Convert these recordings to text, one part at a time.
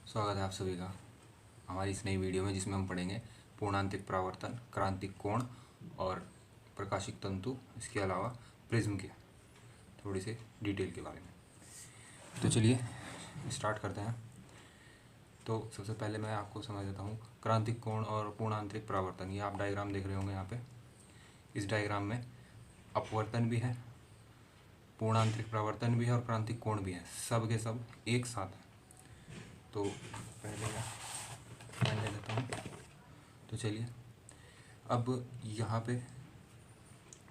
स्वागत है आप सभी का हमारी इस नई वीडियो में, जिसमें हम पढ़ेंगे पूर्णांतरिक परावर्तन, क्रांतिक कोण और प्रकाशिक तंतु, इसके अलावा प्रिज्म के थोड़ी सी डिटेल के बारे में। तो चलिए स्टार्ट करते हैं। तो सबसे पहले मैं आपको समझ देता हूँ क्रांतिक कोण और पूर्णांतरिक परावर्तन। ये आप डायग्राम देख रहे होंगे यहाँ पे। इस डायग्राम में अपवर्तन भी है, पूर्णांतरिक परावर्तन भी है और क्रांतिक कोण भी है, सब के सब एक साथ है। तो पहले मैं मान ले लेता हूँ। तो चलिए, अब यहाँ पे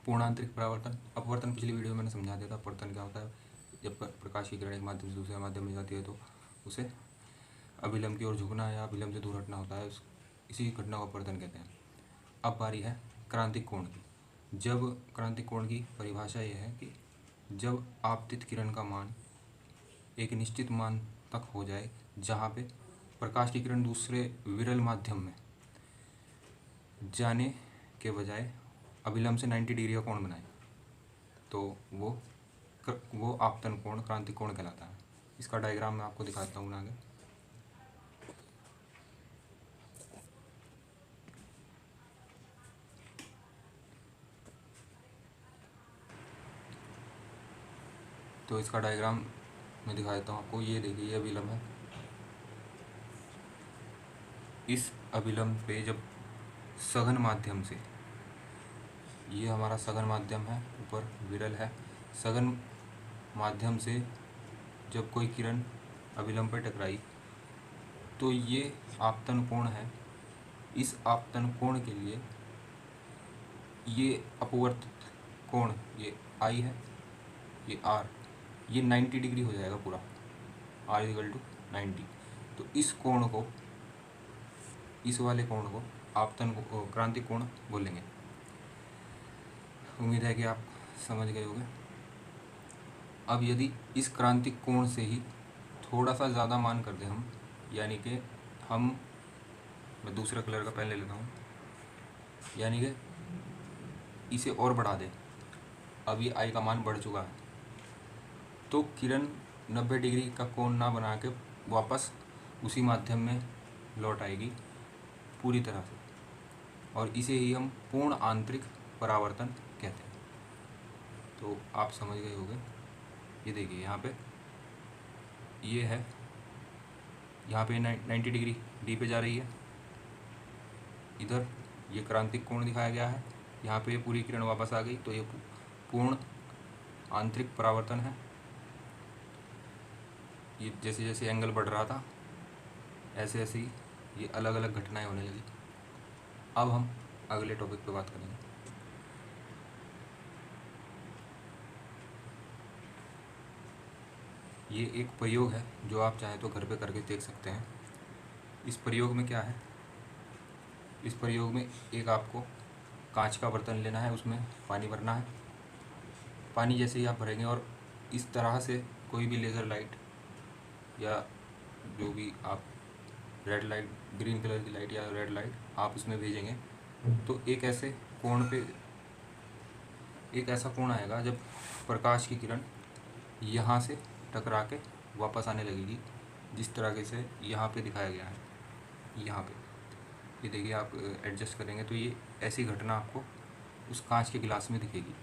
पूर्णांतरिक परावर्तन, अपवर्तन पिछली वीडियो में मैंने समझा दिया था। अपवर्तन क्या होता है? जब प्रकाश की किरण एक माध्यम से दूसरे माध्यम में जाती है तो उसे अभिलंब की ओर झुकना या अभिलंब से दूर हटना होता है। इसी घटना को अपवर्तन कहते हैं। अब बारी है क्रांतिक कोण की। जब क्रांतिक कोण की परिभाषा यह है कि जब आपतित किरण का मान एक निश्चित मान तक हो जाए जहाँ पे प्रकाश की किरण दूसरे विरल माध्यम में जाने के बजाय अभिलंब से 90 डिग्री का कोण बनाए, तो वो आपतन कोण, क्रांतिक कोण कहलाता है। इसका डायग्राम मैं आपको दिखाता हूँ आगे। तो इसका डायग्राम मैं दिखा देता हूँ आपको। ये देखिए, ये अभिलंब है। इस अभिलंब पे जब सघन माध्यम से, ये हमारा सघन माध्यम है, ऊपर विरल है, सघन माध्यम से जब कोई किरण अभिलंब पर टकराई तो ये आपतन कोण है। इस आपतन कोण के लिए ये अपवर्तित कोण, ये आई है, ये आर, ये 90 डिग्री हो जाएगा पूरा, आर इक्वल टू 90। तो इस कोण को, इस वाले कोण को आपतन को, क्रांतिक कोण बोलेंगे। उम्मीद है कि आप समझ गए होंगे। अब यदि इस क्रांतिक कोण से ही थोड़ा सा ज़्यादा मान कर दें हम, यानी कि मैं दूसरा कलर का पेन ले लेता हूँ, यानी कि इसे और बढ़ा दें। अब ये आई का मान बढ़ चुका है, तो किरण 90 डिग्री का कोण ना बना के वापस उसी माध्यम में लौट आएगी पूरी तरह से, और इसे ही हम पूर्ण आंतरिक परावर्तन कहते हैं। तो आप समझ गए होंगे। ये देखिए, यहाँ पे ये है, यहाँ पे 90 डिग्री डी पे जा रही है, इधर ये क्रांतिक कोण दिखाया गया है, यहाँ पे पूरी किरण वापस आ गई, तो ये पूर्ण आंतरिक परावर्तन है। ये जैसे जैसे एंगल बढ़ रहा था, ऐसे ऐसे ही ये अलग अलग घटनाएं होने लगी। अब हम अगले टॉपिक पे बात करेंगे। ये एक प्रयोग है जो आप चाहें तो घर पे करके देख सकते हैं। इस प्रयोग में क्या है? इस प्रयोग में एक आपको कांच का बर्तन लेना है, उसमें पानी भरना है। पानी जैसे ही आप भरेंगे और इस तरह से कोई भी लेज़र लाइट या जो भी आप रेड लाइट, ग्रीन कलर की लाइट या रेड लाइट आप उसमें भेजेंगे, तो एक ऐसे कोण पे एक ऐसा कोण आएगा जब प्रकाश की किरण यहाँ से टकरा के वापस आने लगेगी, जिस तरह से यहाँ पे दिखाया गया है। यहाँ पे ये देखिए, आप एडजस्ट करेंगे तो ये ऐसी घटना आपको उस कांच के गिलास में दिखेगी।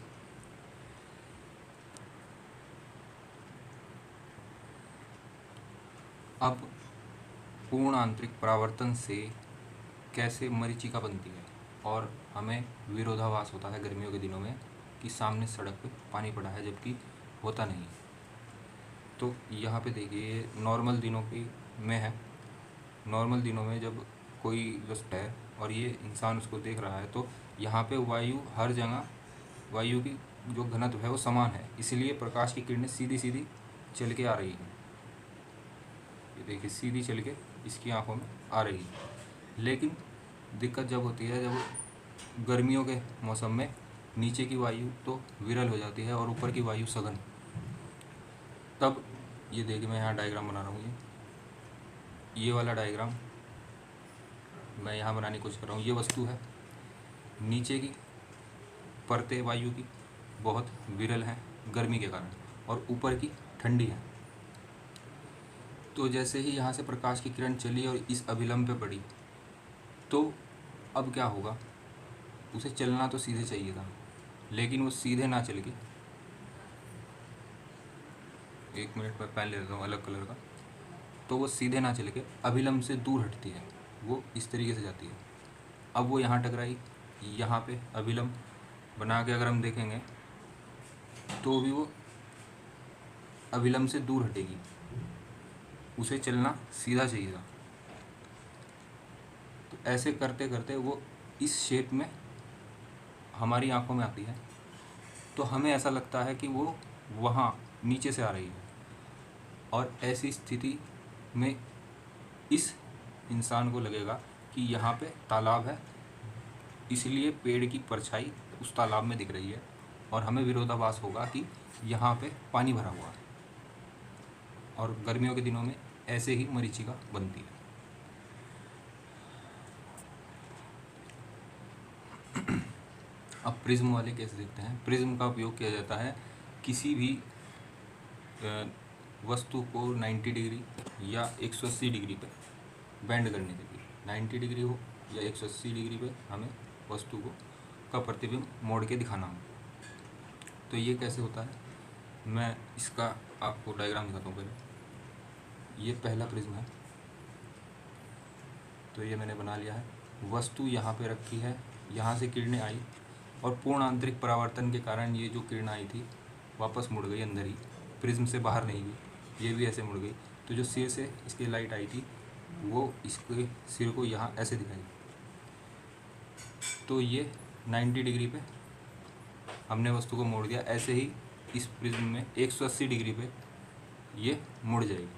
अब पूर्ण आंतरिक परावर्तन से कैसे मरीचिका बनती है और हमें विरोधाभास होता है गर्मियों के दिनों में कि सामने सड़क पे पानी पड़ा है जबकि होता नहीं। तो यहाँ पे देखिए, नॉर्मल दिनों की में है। नॉर्मल दिनों में जब कोई वस्तु है और ये इंसान उसको देख रहा है, तो यहाँ पे वायु, हर जगह वायु की जो घनत्व है वो समान है, इसलिए प्रकाश की किरणें सीधी सीधी चल के आ रही हैं। ये देखिए, सीधी चल के इसकी आंखों में आ रही है। लेकिन दिक्कत जब होती है जब गर्मियों के मौसम में नीचे की वायु तो विरल हो जाती है और ऊपर की वायु सघन। तब ये देखिए, मैं यहाँ डायग्राम बना रहा हूँ। ये वाला डायग्राम मैं यहाँ बनाने की कोशिश कर रहा हूँ। ये वस्तु है, नीचे की परतें वायु की बहुत विरल हैं गर्मी के कारण, और ऊपर की ठंडी है। तो जैसे ही यहाँ से प्रकाश की किरण चली और इस अभिलंब पे पड़ी, तो अब क्या होगा, उसे चलना तो सीधे चाहिए था, लेकिन वो सीधे ना चल के, एक मिनट पर पेन ले लेता हूँ अलग कलर का, तो वो सीधे ना चल के अभिलंब से दूर हटती है, वो इस तरीके से जाती है। अब वो यहाँ टकराई, यहाँ पे अभिलंब बना के अगर हम देखेंगे तो भी वो अभिलंब से दूर हटेगी, उसे चलना सीधा चाहिए था। तो ऐसे करते करते वो इस शेप में हमारी आंखों में आती है, तो हमें ऐसा लगता है कि वो वहाँ नीचे से आ रही है। और ऐसी स्थिति में इस इंसान को लगेगा कि यहाँ पे तालाब है, इसलिए पेड़ की परछाई उस तालाब में दिख रही है, और हमें विरोधाभास होगा कि यहाँ पे पानी भरा हुआ है। और गर्मियों के दिनों में ऐसे ही मरीचिका बनती है। अब प्रिज्म वाले कैसे देखते हैं। प्रिज्म का उपयोग किया जाता है किसी भी वस्तु को 90 डिग्री या 180 डिग्री पे बेंड करने के लिए। 90 डिग्री हो या 180 डिग्री पे हमें वस्तु को का प्रतिबिंब मोड़ के दिखाना हो। तो ये कैसे होता है, मैं इसका आपको डायग्राम दिखाता हूँ पहले। ये पहला प्रिज्म है, तो ये मैंने बना लिया है। वस्तु यहाँ पे रखी है, यहाँ से किरणें आई और पूर्ण आंतरिक परावर्तन के कारण ये जो किरण आई थी वापस मुड़ गई अंदर ही, प्रिज्म से बाहर नहीं गई, ये भी ऐसे मुड़ गई। तो जो सिर से इसकी लाइट आई थी वो इसके सिर को यहाँ ऐसे दिखाई, तो ये 90 डिग्री पे हमने वस्तु को मोड़ दिया। ऐसे ही इस प्रिज्म में 180 डिग्री पे ये मुड़ जाएगी।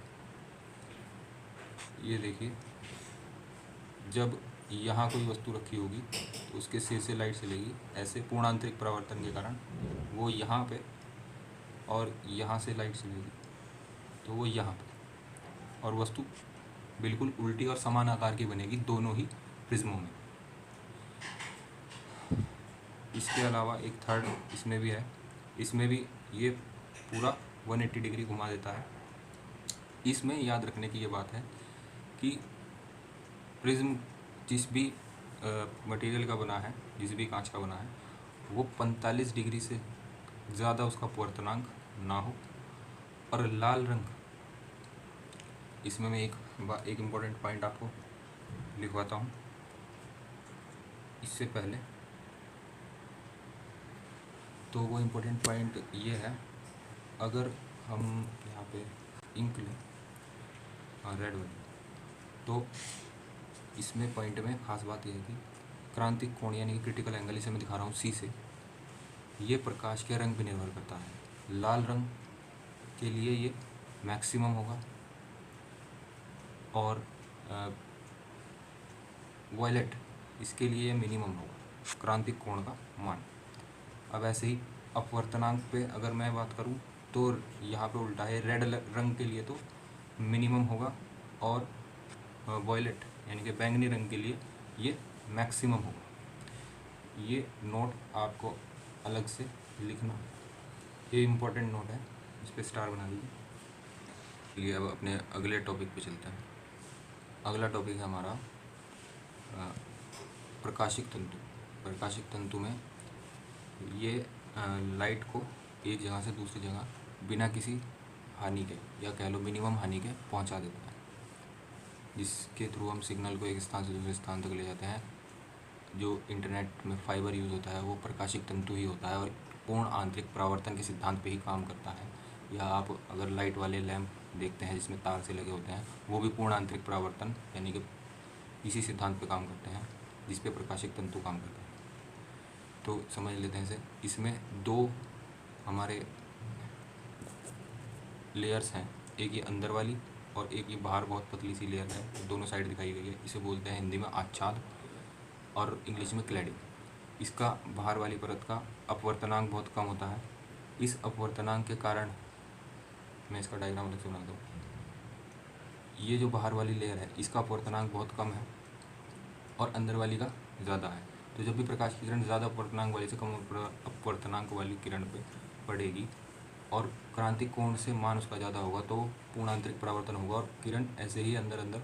ये देखिए, जब यहाँ कोई वस्तु रखी होगी तो उसके सिर से लाइट चलेगी, ऐसे पूर्ण आंतरिक परावर्तन के कारण वो यहाँ पे, और यहाँ से लाइट चलेगी तो वो यहाँ पे, और वस्तु बिल्कुल उल्टी और समान आकार की बनेगी दोनों ही प्रिज्मों में। इसके अलावा एक थर्ड इसमें भी है, इसमें भी ये पूरा 180 डिग्री घुमा देता है। इसमें याद रखने की ये बात है कि प्रिज्म जिस भी मटेरियल का बना है, जिस भी कांच का बना है, वो 45 डिग्री से ज़्यादा उसका अपवर्तनांक ना हो। और लाल रंग, इसमें मैं एक इम्पोर्टेंट पॉइंट आपको लिखवाता हूँ इससे पहले। तो वो इम्पोर्टेंट पॉइंट ये है, अगर हम यहाँ पे इंक लें रेड वाली, तो इसमें पॉइंट में ख़ास बात यह है कि क्रांतिक कोण यानी कि क्रिटिकल एंगल, इसे मैं दिखा रहा हूँ सी से, ये प्रकाश के रंग पर निर्भर करता है। लाल रंग के लिए ये मैक्सिमम होगा और वायलेट इसके लिए मिनिमम होगा क्रांतिक कोण का मान। अब ऐसे ही अपवर्तनांक पे अगर मैं बात करूं तो यहाँ पे उल्टा है, रेड रंग के लिए तो मिनिमम होगा और वायलेट यानी कि बैंगनी रंग के लिए ये मैक्सिमम होगा। ये नोट आपको अलग से लिखना, ये इम्पोर्टेंट नोट है, इस पर स्टार बना दीजिए। चलिए अब अपने अगले टॉपिक पे चलते हैं। अगला टॉपिक है हमारा प्रकाशिक तंतु। प्रकाशिक तंतु में ये लाइट को एक जगह से दूसरी जगह बिना किसी हानि के, या कह लो मिनिमम हानि के, पहुंचा देता है, जिसके थ्रू हम सिग्नल को एक स्थान से दूसरे स्थान तक ले जाते हैं। जो इंटरनेट में फाइबर यूज़ होता है वो प्रकाशिक तंतु ही होता है और पूर्ण आंतरिक परावर्तन के सिद्धांत पे ही काम करता है। या आप अगर लाइट वाले लैंप देखते हैं जिसमें तार से लगे होते हैं, वो भी पूर्ण आंतरिक परावर्तन यानी कि इसी सिद्धांत पे काम करते हैं जिस पे प्रकाशिक तंतु काम करता है। तो समझ लेते हैं इसे। इसमें दो हमारे लेयर्स हैं, एक ये अंदर वाली और एक ये बाहर बहुत पतली सी लेयर है, दोनों साइड दिखाई गई है। इसे बोलते हैं हिंदी में आच्छाद और इंग्लिश में क्लैडिंग। इसका बाहर वाली परत का अपवर्तनांक बहुत कम होता है। इस अपवर्तनांक के कारण, मैं इसका डायग्राम अलग से बना दूँ, ये जो बाहर वाली लेयर है इसका अपवर्तनांक बहुत कम है और अंदर वाली का ज़्यादा है। तो जब भी प्रकाश की किरण ज़्यादा अपवर्तनांक वाली से कम अपवर्तनांक वाली किरण पे पड़ेगी और क्रांतिक कोण से मान उसका ज़्यादा होगा तो पूर्ण आंतरिक परावर्तन होगा और किरण ऐसे ही अंदर अंदर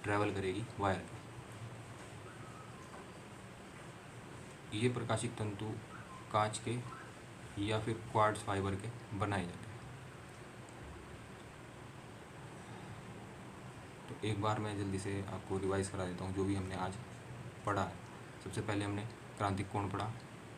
ट्रैवल करेगी वायर के। ये प्रकाशिक तंतु कांच के या फिर क्वार्ट्ज फाइबर के बनाए जाते हैं। तो एक बार मैं जल्दी से आपको रिवाइज करा देता हूँ जो भी हमने आज पढ़ा है। सबसे पहले हमने क्रांतिक कोण पढ़ा।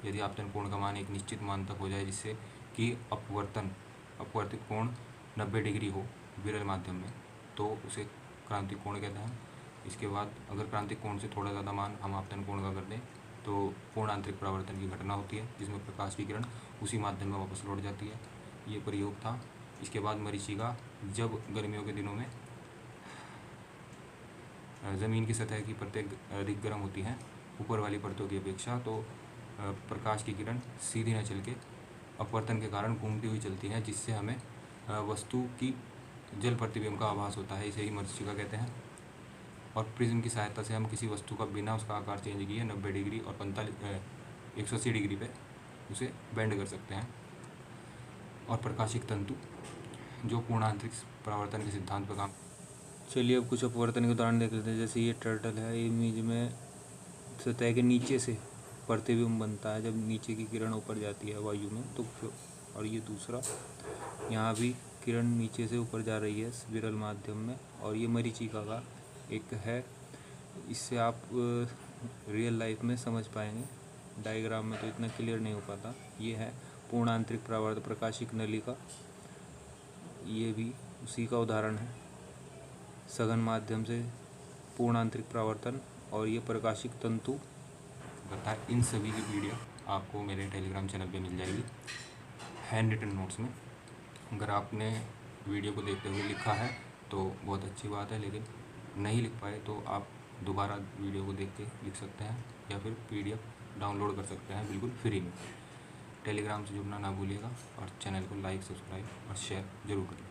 यदि आपतन कोण का मान एक निश्चित मान तक हो जाए जिससे कि अपवर्तित कोण 90 डिग्री हो विरल माध्यम में, तो उसे क्रांतिक कोण कहते हैं। इसके बाद अगर क्रांतिक कोण से थोड़ा ज़्यादा मान हम आपतन कोण का कर दें तो पूर्ण आंतरिक परावर्तन की घटना होती है जिसमें प्रकाश की किरण उसी माध्यम में वापस लौट जाती है। ये प्रयोग था। इसके बाद मरीचिका जब गर्मियों के दिनों में ज़मीन की सतह की परतें अधिक गर्म होती हैं ऊपर वाली परतों की अपेक्षा, तो प्रकाश की किरण सीधी न चल के अपवर्तन के कारण घूमती हुई चलती है जिससे हमें वस्तु की जल प्रतिबिंब का आभास होता है। इसे ही मरीचिका कहते हैं। और प्रिज्म की सहायता से हम किसी वस्तु का बिना उसका आकार चेंज किए 90 डिग्री और 180 डिग्री पे उसे बेंड कर सकते हैं। और प्रकाशिक तंतु जो पूर्ण आंतरिक परावर्तन के सिद्धांत पर काम। चलिए अब कुछ अपवर्तन के उदाहरण देख लेते हैं। जैसे ये टर्टल है, इमेज में सतह के नीचे से प्रतिबिंब बनता है जब नीचे की किरण ऊपर जाती है वायु में, तो और ये दूसरा यहाँ भी किरण नीचे से ऊपर जा रही है विरल माध्यम में, और ये मरीचिका का एक है। इससे आप रियल लाइफ में समझ पाएंगे, डायग्राम में तो इतना क्लियर नहीं हो पाता। ये है पूर्ण आंतरिक परावर्तन प्रकाशिक नली का, ये भी उसी का उदाहरण है। सघन माध्यम से पूर्ण आंतरिक परावर्तन और ये प्रकाशिक तंतु बताए। इन सभी की वीडियो आपको मेरे टेलीग्राम चैनल पे मिल जाएगी हैंड रिटन नोट्स में। अगर आपने वीडियो को देखते हुए लिखा है तो बहुत अच्छी बात है, लेकिन नहीं लिख पाए तो आप दोबारा वीडियो को देख के लिख सकते हैं या फिर PDF डाउनलोड कर सकते हैं बिल्कुल फ्री में। टेलीग्राम से जुड़ना ना भूलिएगा और चैनल को लाइक, सब्सक्राइब और शेयर ज़रूर करें।